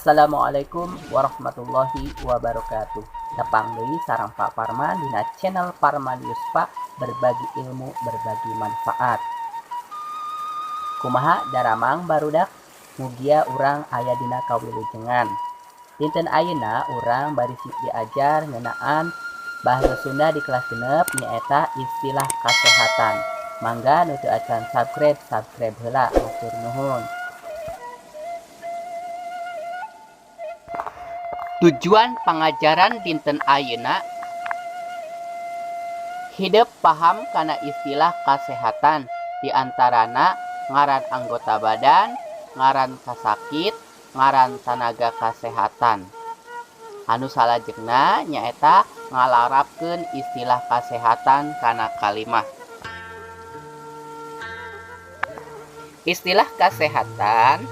Assalamualaikum warahmatullahi wabarakatuh. Datang deui sareng Pak Parman dina channel Parman Yuspa, berbagi ilmu, berbagi manfaat. Kumaha daramang barudak? Mugia urang aya dina kawilujengan. Dinten ayeuna urang bari diajar ngeunaan bahasa Sunda di kelas genep nyaeta istilah kasehatan. Mangga nu teu acan subscribe heula, matur nuhun. Tujuan pengajaran dinten ayeuna hidup paham kana istilah kasehatan, diantarana ngaran anggota badan, ngaran kasakit, ngaran tenaga kasehatan. Anu salajengna nyaeta ngalarapkeun istilah kasehatan kana kalimah. Istilah kasehatan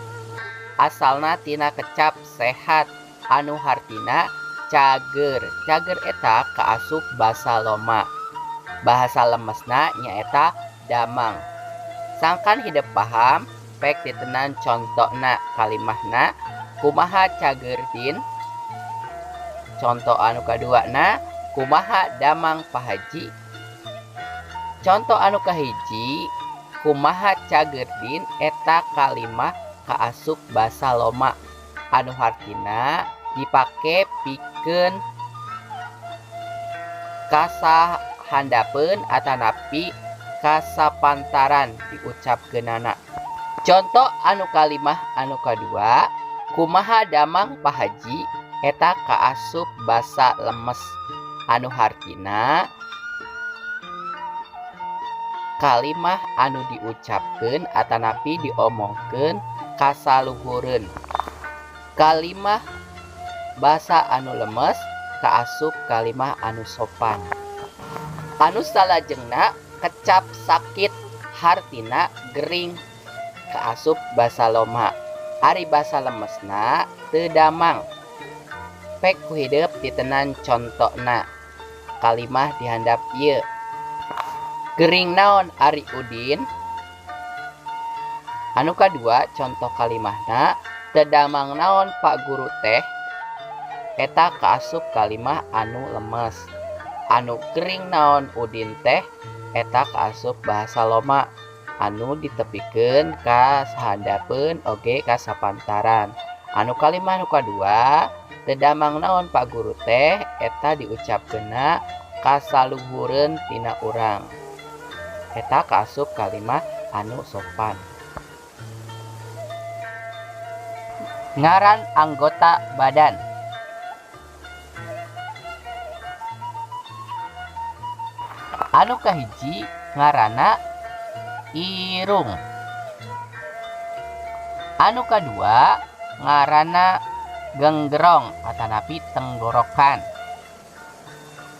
asalna tina kecap sehat, anu hartina cager. Cager eta kaasup basa loma. Bahasa lemesna nyaeta damang. Sangkan hidup paham, pek ditenan contona kalimahna kumaha cager din. Contoh anu kaduana kumaha damang pahaji. Contoh anu kahiji kumaha cager din eta kalimah kaasup basa loma anu hartina dipake pikeun kasahandapeun atanapi kasapantaran diucapkeunana. Contoh anu kalimah anu kadua kumaha damang pahaji eta kaasup basa lemes anu hartina kalimah anu diucapkeun atanapi diomongkeun kasaluhureun. Kalimah basa anu lemes kaasup kalimah anu sopan. Anu salajengna kecap sakit hartina gering kaasup basa loma. Ari basa lemesna teu damang. Pek ku hidup ditenan contona. Kalimah dihandap ieu. Gering naon Ari Udin? Anu kadua contoh kalimahna teu damang naon Pak Guru teh? Eta kaasup kalimah anu lemes. Anu gering naon Udin teh? Eta kaasup bahasa loma anu ditepikeun ka sahandapeun oge ka sapantaran. Anu kalimah anu kadua teu damang naon Pak Guru teh? Eta diucapkeunna kasaluhureun tina urang. Eta kaasup kalimah anu sopan. Ngaran anggota badan. Anu kahiji ngaranna irung. Anu kadua ngaranna genggerong atanapi tenggorokan.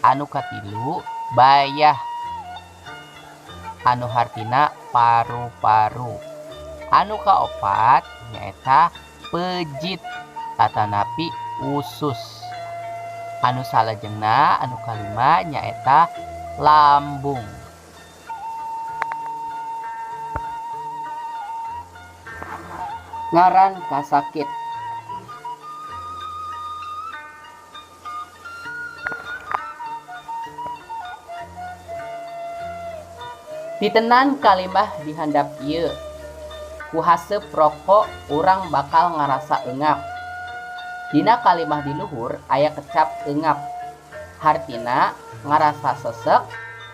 Anu katilu bayah. Anu hartina paru-paru. Anu kaopat nyaeta pejit atanapi usus. Anu salajengna anu kalima nyaeta lambung. Ngaran kasakit. Ditenan kalimah dihandap ieu. Ku haseup rokok urang bakal ngarasa eungap. Dina kalimah di luhur aya kecap eungap. Hartina ngarasa sesek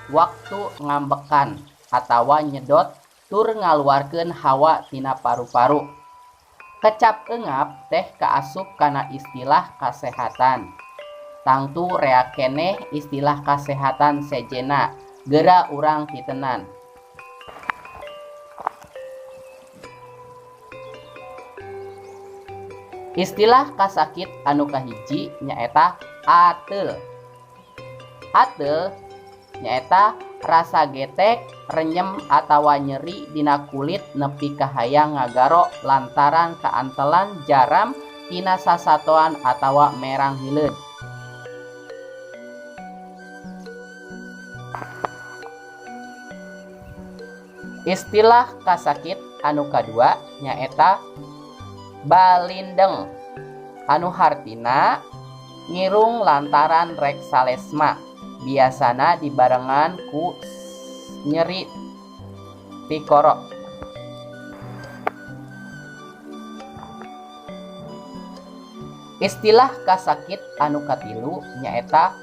waktu ngambekan atawa nyedot tur ngaluarkeun hawa tina paru-paru. Kecap eungap teh kaasup kana istilah kasehatan. Tangtu rea keneh istilah kasehatan sejena geura urang titenan. Istilah kasakit anu kahiji nyaeta ateul. Ateul nyaeta rasa getek, renyem atawa nyeri dina kulit nepi ka hayang ngagaro lantaran kaantelan jaram tina sasatoan atawa merang hileud. Istilah kasakit anu kadua nyaeta balindeng. anu hartina ngirung lantaran rek salesma, biasana dibarengan ku nyeri tikoro. Istilah kasakit anu katilu nyaeta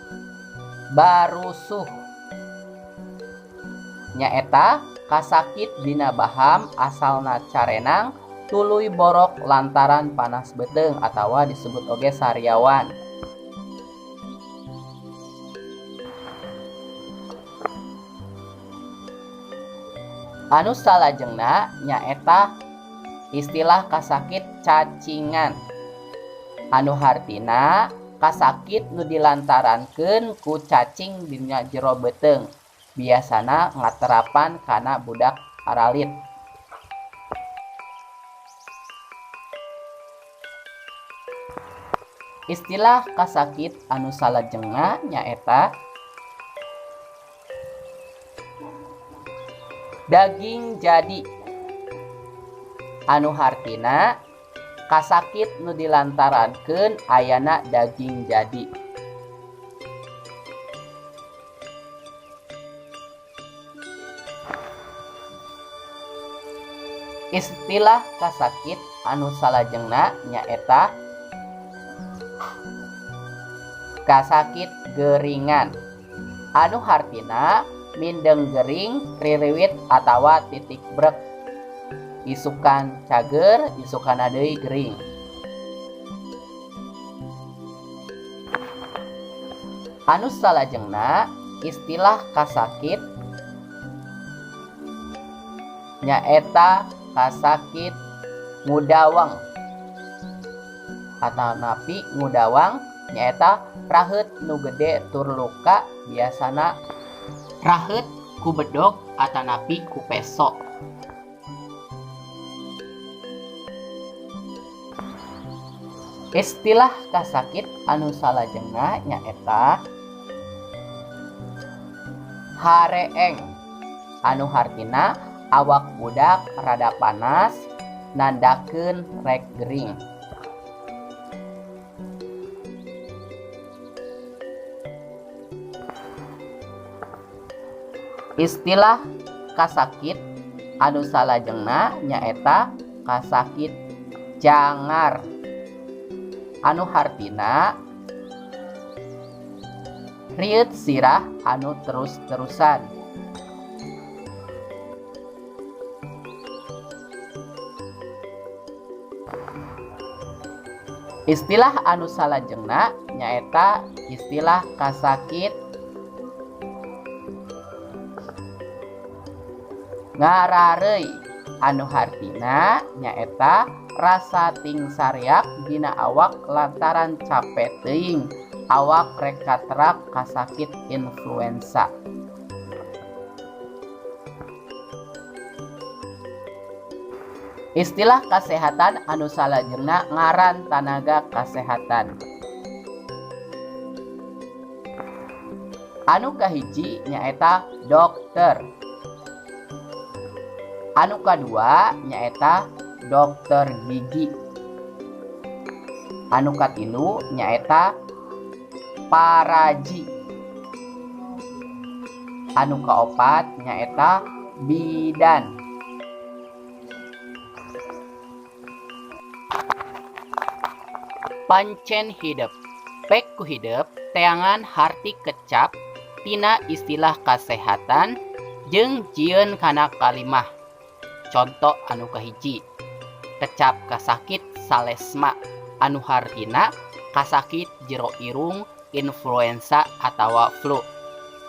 barusuh. Nyaeta kasakit dina baham asalna carenang tuluy borok lantaran panas beteung atawa disebut oge sariawan. Anu salajengna nyaeta istilah kasakit cacingan. Anu hartina kasakit nu dilantarankeun ku cacing dina jero beteung, biasana ngaterapan kana budak aralit. Istilah kasakit anu salajengna nyaeta daging jadi. Anu hartina kasakit nu dilantarankeun ayana daging jadi. Istilah kasakit anu salajengna nyaeta kasakit geringan. Anu hartina mindeng gering, ririwit atawa titik brek. Isukan cager, isukan deui gering. Anu salajengna istilah kasakit nyaeta kasakit ngudawang. Atanapi ngudawang nyaeta raheut nu gede tur luka, biasana raheut ku bedog atanapi ku peso. Istilah kasakit anu salajengna nyaeta hareeng. Anu hartina awak budak rada panas nandakeun rek gering. Istilah kasakit anu salajengna nyaeta kasakit jangar. Anu hartina riut sirah anu terus-terusan. Istilah anu salajengna nyaeta istilah kasakit ngarareuy. Anu hartina nyaeta rasa ting sariak dina awak lantaran capek teuing, awak rek katerap kasakit influenza. Istilah kasehatan anu salajengna ngaran tanaga kasehatan. Anu kahiji nyaeta dokter. Anu kadua nyaeta dokter gigi. Anu katilu nyaeta paraji. Anu kaopat nyaeta bidan. Pancen hidup pek ku hidup teangan harti kecap tina istilah kasehatan jeung jieun kana kalimah. Contoh anu kahiji kecap kasakit salesma, anu hartina kasakit jero irung, influenza atawa flu.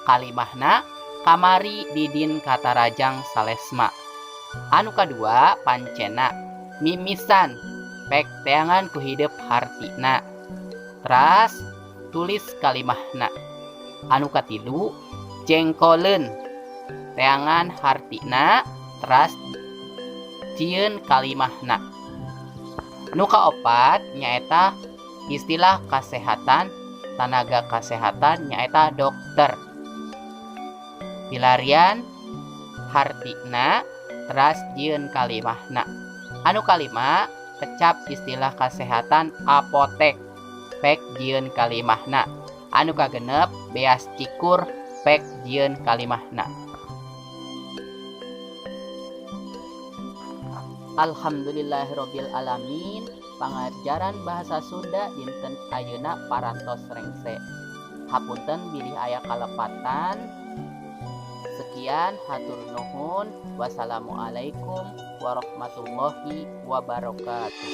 Kalimahna kamari didin katarajang salesma. Anu kadua pancena mimisan pek teangan ku hidup hartina. Teras tulis kalimahna. Anu katilu jengkoleun teangan hartina teras cieun kalimahna. Nu kaopat nyaeta istilah kasehatan, tenaga kasehatan nyaeta dokter. Pilarian hartina teras jieun kalimahna. Anu kalima kecap istilah kesehatan apotek pek jieun kalimahna. Anu kagenep beas cikur pek jieun kalimahna. Alhamdulillahirabbil alamin. Pangajaran bahasa Sunda dinten ayeuna parantos rengse. Hapunten bilih aya kalepatan. Sekian, hatur nuhun. Wassalamualaikum warahmatullahi wabarakatuh.